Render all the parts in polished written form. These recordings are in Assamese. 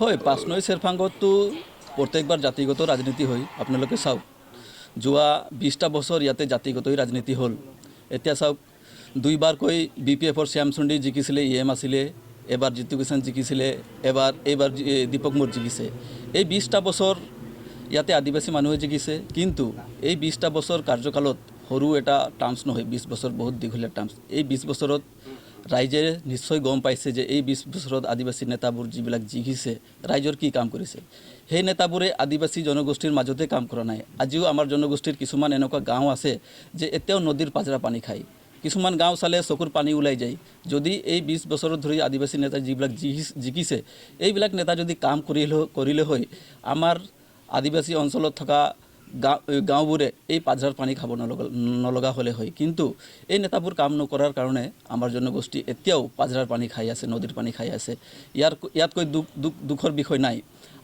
হয় ৫ নং চেৰফাংগততো প্ৰত্যেকবাৰ জাতিগত ৰাজনীতি হয়। আপোনালোকে চাওক যোৱা ২০টা বছৰ ইয়াতে জাতিগত ৰাজনীতি হ'ল। এতিয়া চাওক দুইবাৰকৈ BPFৰ শ্যামচুন্দি জিকিছিলে, EM আছিলে, এবাৰ জিতু কিষাণ জিকিছিলে, এইবাৰ দীপক মুৰ জিকিছে। এই ২০টা বছৰ ইয়াতে আদিবাসী মানুহে জিকিছে, কিন্তু এই ২০টা বছৰ কাৰ্যকালত সৰু এটা টাৰ্মছ নহয়, ২০ বছৰ বহুত দীঘলীয়া টাৰ্মছ। এই ২০ বছৰত ৰাইজে নিশ্চয় গম পাইছে যে এই ২০ বছৰত আদিবাসী নেতাবোৰ যিবিলাক জিকিছে ৰাইজৰ কি কাম কৰিছে। সেই নেতাবোৰে আদিবাসী জনগোষ্ঠীৰ মাজতে কাম কৰা নাই। আজিও আমাৰ জনগোষ্ঠীৰ কিছুমান এনেকুৱা গাঁও আছে যে এতিয়াও নদীৰ পাজৰা পানী খায়। কিছুমান গাঁও চালে চকুৰ পানী ওলাই যায়। যদি এই ২০ বছৰত ধৰি আদিবাসী নেতা যিবিলাক জিকিছে এইবিলাক নেতা যদি কাম কৰিলে হয়, আমাৰ আদিবাসী অঞ্চলত থকা গাঁওবোৰে এই পাজৰাৰ পানী খাব নলগা হ'লে হয়। কিন্তু এই নেতাবোৰ কাম নকৰাৰ কাৰণে আমাৰ জনগোষ্ঠী এতিয়াও পাজৰাৰ পানী খাই আছে, নদীৰ পানী খাই আছে। ইয়াতকৈ দুখৰ বিষয় নাই।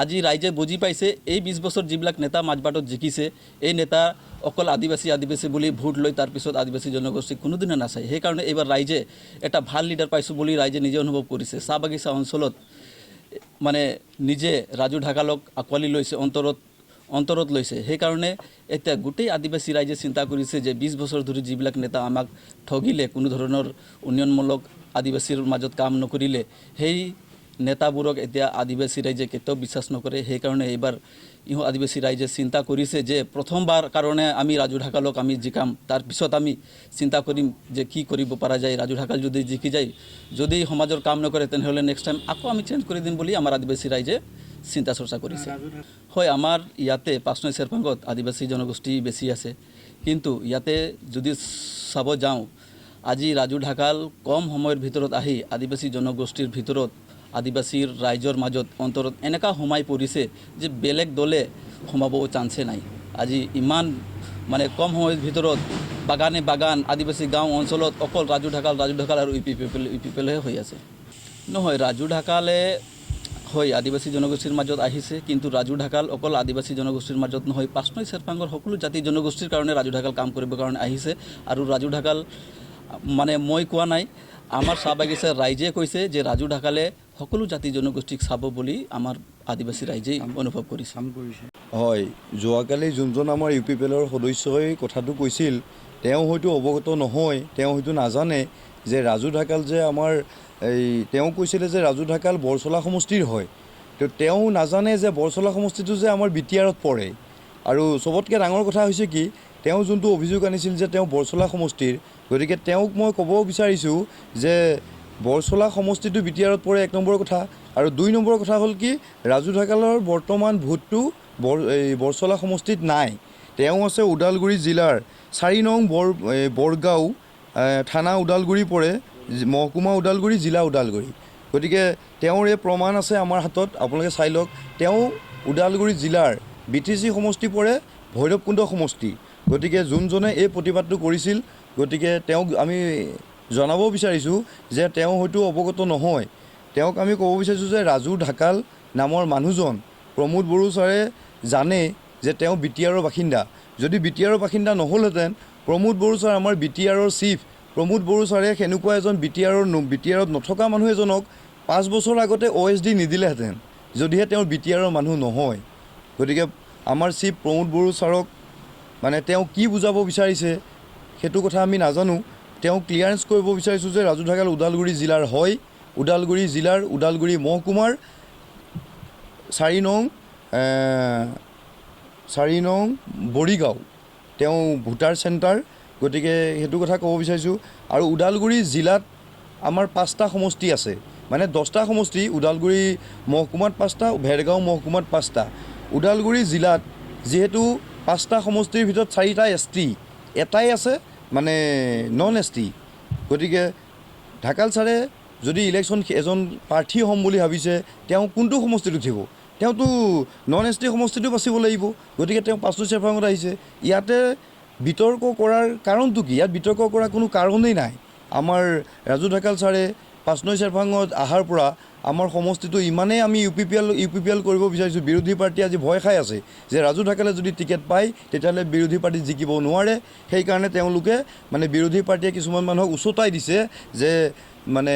আজি ৰাইজে বুজি পাইছে এই ২০ বছৰ যিবিলাক নেতা মাজবাটত জিকিছে এই নেতা অকল আদিবাসী বুলি ভোট লৈ তাৰপিছত আদিবাসী জনগোষ্ঠীক কোনোদিনে নাচায়। সেইকাৰণে এইবাৰ ৰাইজে এটা ভাল লিডাৰ পাইছোঁ বুলি ৰাইজে নিজে অনুভৱ কৰিছে। চাহ বাগিচা অঞ্চলত মানে নিজে ৰাজু ঢাকালক আঁকোৱালি লৈছে, অন্তৰত লৈছে। সেইকাৰণে এতিয়া গোটেই আদিবাসী ৰাইজে চিন্তা কৰিছে যে ২০ বছৰ ধৰি যিবিলাক নেতা আমাক ঠগিলে, কোনো ধৰণৰ উন্নয়নমূলক আদিবাসীৰ মাজত কাম নকৰিলে, সেই নেতাবোৰক এতিয়া আদিবাসী ৰাইজে কেতিয়াও বিশ্বাস নকৰে। সেইকাৰণে এইবাৰ আদিবাসী ৰাইজে চিন্তা কৰিছে যে প্ৰথমবাৰ কাৰণে আমি ৰাজু ঢাকালক আমি জিকাম, তাৰপিছত আমি চিন্তা কৰিম যে কি কৰিব পৰা যায়। ৰাজু ঢাকাল যদি জিকি যায়, যদি সমাজৰ কাম নকৰে তেনেহ'লে নেক্সট টাইম আকৌ আমি চেঞ্জ কৰি দিম বুলি আমাৰ আদিবাসী ৰাইজে চিন্তা চৰ্চা কৰিছে। হয়, আমাৰ ইয়াতে ৫ নং চেৰফাংগত আদিবাসী জনগোষ্ঠী বেছি আছে, কিন্তু ইয়াতে যদি চাব যাওঁ আজি ৰাজু ঢাকাল কম সময়ৰ ভিতৰত আহি আদিবাসী জনগোষ্ঠীৰ ভিতৰত আদিবাসীৰ ৰাইজৰ মাজত অন্তৰত এনেকুৱা সোমাই পৰিছে যে বেলেগ দলে সোমাব চান্সে নাই। আজি ইমান মানে কম সময়ৰ ভিতৰত বাগান আদিবাসী গাঁও অঞ্চলত অকল ৰাজু ঢাকাল আৰু ইপিপিএলহে হৈ আছে। নহয়, ৰাজু ঢাকালে হয় আদিবাসী জনগোষ্ঠীৰ মাজত আহিছে, কিন্তু ৰাজু ঢাকাল অকল আদিবাসী জনগোষ্ঠীৰ মাজত নহয়, ৫ নং চেৰফাংগৰ সকলো জাতি জনগোষ্ঠীৰ কাৰণে ৰাজু ঢাকাল কাম কৰিবৰ কাৰণে আহিছে। আৰু ৰাজু ঢাকাল মানে মই কোৱা নাই, আমাৰ চাহ বাগিচাৰ ৰাইজে কৈছে যে ৰাজু ঢাকালে সকলো জাতি জনগোষ্ঠীক চাব বুলি আমাৰ আদিবাসী ৰাইজেই অনুভৱ কৰিছে। হয়, যোৱাকালি যোনজন আমাৰ UPPLৰ সদস্যই কথাটো কৈছিল, তেওঁ হয়তো অৱগত নহয়, তেওঁ হয়তো নাজানে যে ৰাজু ঢাকাল যে আমাৰ তেওঁ কৈছিলে যে ৰাজু ঢাকাল বৰচলা সমষ্টিৰ হয়। তো তেওঁ নাজানে যে বৰচলা সমষ্টিটো যে আমাৰ BTRত পৰে। আৰু চবতকৈ ডাঙৰ কথা হৈছে কি, তেওঁ যোনটো অভিযোগ আনিছিল যে তেওঁ বৰচলা সমষ্টিৰ, গতিকে তেওঁক মই ক'ব বিচাৰিছোঁ যে বৰচলা সমষ্টিটো BTRত পৰে, ১ নম্বৰ কথা। আৰু ২ নম্বৰ কথা হ'ল কি, ৰাজু ঢাকালৰ বৰ্তমান ভোটটো বৰচলা সমষ্টিত নাই। তেওঁ আছে ওদালগুৰি জিলাৰ ৪ নং বৰগাঁও থানা ওদালগুৰি পৰে, মহকুমা ওদালগুৰি, জিলা ওদালগুৰি। গতিকে তেওঁৰ এই প্ৰমাণ আছে আমাৰ হাতত, আপোনালোকে চাই লওক। তেওঁ ওদালগুৰি জিলাৰ BTC সমষ্টি পৰে, ভৈৰৱকুণ্ড সমষ্টি। গতিকে যোনজনে এই প্ৰতিবাদটো কৰিছিল, গতিকে তেওঁক আমি জনাব বিচাৰিছোঁ যে তেওঁ হয়তো অৱগত নহয়। তেওঁক আমি ক'ব বিচাৰিছোঁ যে ৰাজু ঢাকাল নামৰ মানুহজন প্ৰমোদ বড়ো ছাৰে জানে যে তেওঁ BTRৰ বাসিন্দা। যদি BTRৰ বাসিন্দা নহ'লহেঁতেন, প্ৰমোদ বড়ো ছাৰ আমাৰ BTRৰ চিফ প্ৰমোদ বড়ো ছাৰে সেনেকুৱা এজন BTRত নথকা মানুহ এজনক 5 বছৰ আগতে OSD নিদিলেহেঁতেন, যদিহে তেওঁৰ BTRৰ মানুহ নহয়। গতিকে আমাৰ চিফ প্ৰমোদ বড়ো ছাৰক মানে তেওঁ কি বুজাব বিচাৰিছে সেইটো কথা আমি নাজানো। তেওঁ ক্লিয়াৰেঞ্চ কৰিব বিচাৰিছোঁ যে ৰাজু ঢাকাল ওদালগুৰি জিলাৰ হয়, ওদালগুৰি জিলাৰ ওদালগুৰি মহকুমাৰ ৪ নং বৰিগাঁও তেওঁ ভোটাৰ চেণ্টাৰ। গতিকে সেইটো কথা ক'ব বিচাৰিছোঁ। আৰু ওদালগুৰি জিলাত আমাৰ 5টা সমষ্টি আছে, মানে 10টা সমষ্টি। ওদালগুৰি মহকুমাত 5টা, ভেৰগাঁও মহকুমাত 5টা। ওদালগুৰি জিলাত যিহেতু 5টা সমষ্টিৰ ভিতৰত 4টা ST, এটাই আছে মানে নন ST। গতিকে ঢাকাল ছাৰে যদি ইলেকশ্যন এজন প্ৰাৰ্থী হ'ম বুলি ভাবিছে, তেওঁ কোনটো সমষ্টিত উঠিব? তেওঁতো নন ST সমষ্টিটো বাচিব লাগিব। গতিকে তেওঁ ৫ নং চেৰফাংগত আহিছে। ইয়াতে বিতৰ্ক কৰাৰ কাৰণটো কি? ইয়াত বিতৰ্ক কৰাৰ কোনো কাৰণেই নাই। আমাৰ ৰাজু ঢাকাল ছাৰে ৫ নং চেৰফাংগত অহাৰ পৰা আমাৰ সমষ্টিটো ইমানেই আমি UPPL কৰিব বিচাৰিছোঁ। বিৰোধী পাৰ্টী আজি ভয় খাই আছে যে ৰাজু ঢাকালে যদি টিকেট পায় তেতিয়াহ'লে বিৰোধী পাৰ্টী জিকিব নোৱাৰে। সেইকাৰণে তেওঁলোকে মানে বিৰোধী পাৰ্টীয়ে কিছুমান মানুহক উচতাই দিছে যে মানে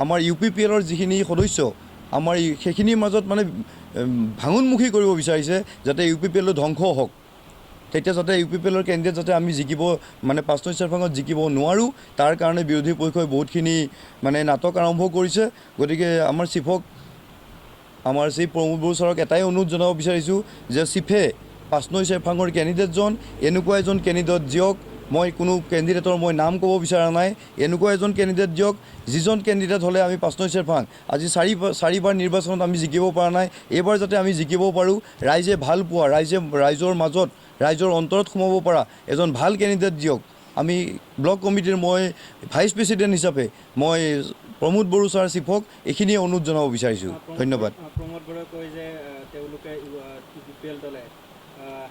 আমাৰ UPPLৰ যিখিনি সদস্য আমাৰ সেইখিনিৰ মাজত মানে ভাঙোনমুখী কৰিব বিচাৰিছে যাতে UPPL ধ্বংস হওক তেতিয়া যাতে UPPL কেণ্ডিডেট যাতে আমি জিকিব মানে 5 নং চেৰফাঙত জিকিব নোৱাৰোঁ তাৰ কাৰণে বিৰোধী পক্ষই বহুতখিনি মানে নাটক আৰম্ভ কৰিছে গতিকে আমাৰ চিফক আমাৰ চিফ প্ৰমোদ বড়ো ছাৰক এটাই অনুৰোধ জনাব বিচাৰিছোঁ যে চিফে 5 নং চেৰফাঙৰ কেণ্ডিডেটজন এনেকুৱা এজন কেণ্ডিডেট দিয়ক মই কোনো কেণ্ডিডেটৰ মই নাম ক'ব বিচৰা নাই এনেকুৱা এজন কেণ্ডিডেট দিয়ক যিজন কেণ্ডিডেট হ'লে আমি 5 নং চেৰফাং আজি চাৰিবাৰ নিৰ্বাচনত আমি জিকিব পৰা নাই এইবাৰ যাতে আমি জিকিব পাৰোঁ ৰাইজে ভাল পোৱা ৰাইজৰ মাজত ৰাইজৰ অন্তৰত সোমাব পৰা এজন ভাল কেণ্ডিডেট দিয়ক আমি ব্লক কমিটিৰ মই ভাইচ প্ৰেছিডেণ্ট হিচাপে মই প্ৰমোদ বড়ো ছাৰ চিফক এইখিনিয়ে অনুৰোধ জনাব বিচাৰিছোঁ ধন্যবাদ প্ৰমোদ বড়োৱে কয় যে তেওঁলোকে UPPL দলে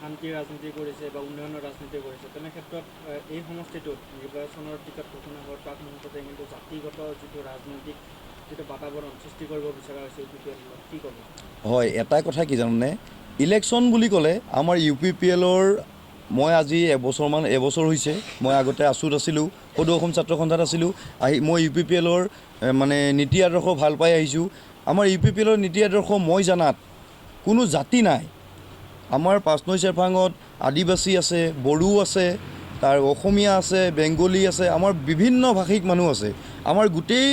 শান্তিৰ ৰাজনীতি কৰিছে বা উন্নয়নৰ ৰাজনীতি কৰিছে তেনে ক্ষেত্ৰত এই সমষ্টিটোত নিৰ্বাচনৰ টিকট ঘোষণা হোৱাৰ প্ৰাক মুহূৰ্ততে কিন্তু জাতিগত যিটো ৰাজনৈতিক যিটো বাতাবৰণ সৃষ্টি কৰিব বিচৰা হৈছে UPPL কি ক'ব হয় এটা কথা কি জানেনে ইলেকশ্যন বুলি ক'লে আমাৰ UPPLৰ মই আজি এবছৰ হৈছে মই আগতে আছুত আছিলোঁ সদৌ অসম ছাত্ৰ সন্থাত আছিলোঁ মই UPPLৰ মানে নীতি আদৰ্শ ভাল পাই আহিছোঁ আমাৰ UPPLৰ নীতি আদৰ্শ মই জানাত কোনো জাতি নাই আমাৰ 5 নং চেৰফাঙত আদিবাসী আছে বড়ো আছে তাৰ অসমীয়া আছে বেংগলী আছে আমাৰ বিভিন্ন ভাষিক মানুহ আছে আমাৰ গোটেই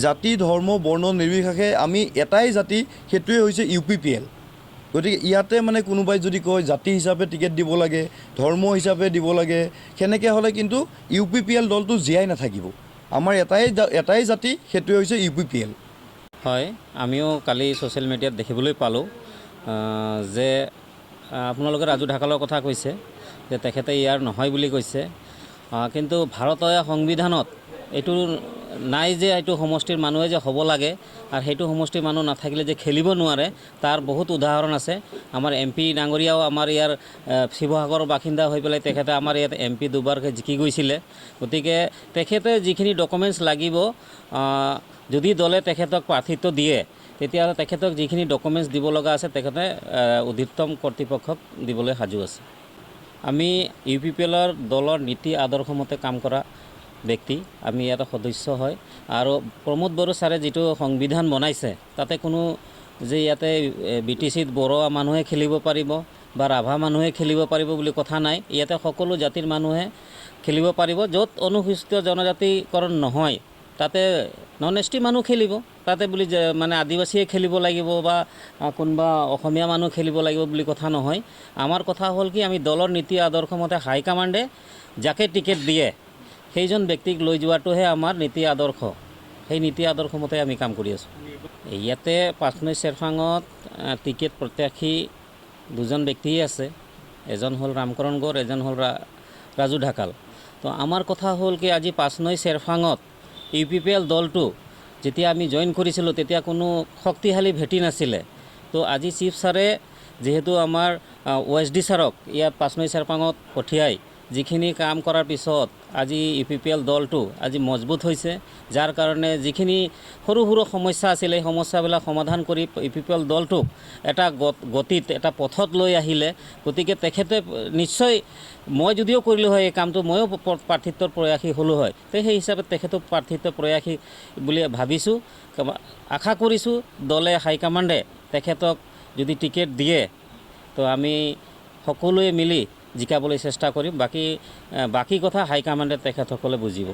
জাতি ধৰ্ম বৰ্ণ নিৰ্বিশেষে আমি এটাই জাতি সেইটোৱে হৈছে UPPL গতিকে ইয়াতে মানে কোনোবাই যদি কয় জাতি হিচাপে টিকেট দিব লাগে ধৰ্ম হিচাপে দিব লাগে সেনেকৈ হ'লে কিন্তু UPPL দলটো জীয়াই নাথাকিব আমাৰ এটাই জাতি সেইটোৱে হৈছে UPPL হয় আমিও কালি ছ'চিয়েল মিডিয়াত দেখিবলৈ পালোঁ যে আপোনালোকে ৰাজু ঢাকালৰ কথা কৈছে যে তেখেতে ইয়াৰ নহয় বুলি কৈছে কিন্তু ভাৰতীয় সংবিধানত এইটো নাই যে এইটো সমষ্টিৰ মানুহে যে হ'ব লাগে আৰু সেইটো সমষ্টিৰ মানুহ নাথাকিলে যে খেলিব নোৱাৰে তাৰ বহুত উদাহৰণ আছে আমাৰ MP ডাঙৰীয়াও আমাৰ ইয়াৰ শিৱসাগৰৰ বাসিন্দা হৈ পেলাই তেখেতে আমাৰ ইয়াত MP দুবাৰকৈ জিকি গৈছিলে গতিকে তেখেতে যিখিনি ডকুমেণ্টছ লাগিব যদি দলে তেখেতক প্ৰাৰ্থিত্ব দিয়ে তেতিয়াহ'লে তেখেতক যিখিনি ডকুমেণ্টছ দিব লগা আছে তেখেতে অধিকতম কৰ্তৃপক্ষক দিবলৈ সাজু আছে আমি UPPLৰ দলৰ নীতি আদৰ্শ মতে কাম কৰা ব্যক্তি আমি ইয়াত সদস্য হয় আৰু প্ৰমোদ বড়ো ছাৰে যিটো সংবিধান বনাইছে তাতে কোনো যে ইয়াতে BTCত বড়ো মানুহে খেলিব পাৰিব বা ৰাভা মানুহে খেলিব পাৰিব বুলি কথা নাই ইয়াতে সকলো জাতিৰ মানুহে খেলিব পাৰিব য'ত অনুসূচিত জনজাতিকৰণ নহয় তাতে নন এছ টি মানুহ খেলিব তাতে বুলি মানে আদিবাসীয়ে খেলিব লাগিব বা কোনোবা অসমীয়া মানুহ খেলিব লাগিব বুলি কথা নহয় আমাৰ কথা হ'ল কি আমি দলৰ নীতি আদৰ্শ মতে হাইকমাণ্ডে যাকে টিকেট দিয়ে সেইজন ব্যক্তিক লৈ যোৱাটোহে আমাৰ নীতি আদৰ্শ সেই নীতি আদৰ্শ মতে আমি কাম কৰি আছোঁ ইয়াতে 5 নং চেৰফাঙত টিকেট প্ৰত্যাশী দুজন ব্যক্তিয়ে আছে এজন হ'ল ৰামকৰণ গড় এজন হ'ল ৰাজু ঢাকাল তো আমাৰ কথা হ'ল কি আজি 5 নং চেৰফাঙত UPPL দলটো যেতিয়া আমি জইন কৰিছিলোঁ তেতিয়া কোনো শক্তিশালী ভেটি নাছিলে তো আজি চিফ ছাৰে যেহেতু আমাৰ OSD ছাৰক ইয়াত 5 নং চেৰফাঙত পঠিয়াই যিখিনি কাম কৰাৰ পিছত আজি UPPL দলটো আজি মজবুত হৈছে যাৰ কাৰণে যিখিনি সৰু সৰু সমস্যা আছিল এই সমস্যাবিলাক সমাধান কৰি UPPL দলটোক এটা গতিত এটা পথত লৈ আহিলে গতিকে তেখেতে নিশ্চয় মই যদিও কৰিলোঁ হয় এই কামটো ময়ো প্ৰাৰ্থিত্বৰ প্ৰয়াসী হ'লোঁ হয় তো সেই হিচাপে তেখেতক প্ৰাৰ্থিত্ব প্ৰয়াসী বুলি ভাবিছোঁ আশা কৰিছোঁ দলে হাইকমাণ্ডে তেখেতক যদি টিকেট দিয়ে তো আমি সকলোৱে মিলি জিকাবলৈ চেষ্টা কৰিম বাকী কথা হাইকমাণ্ডে তেখেতসকলে বুজিব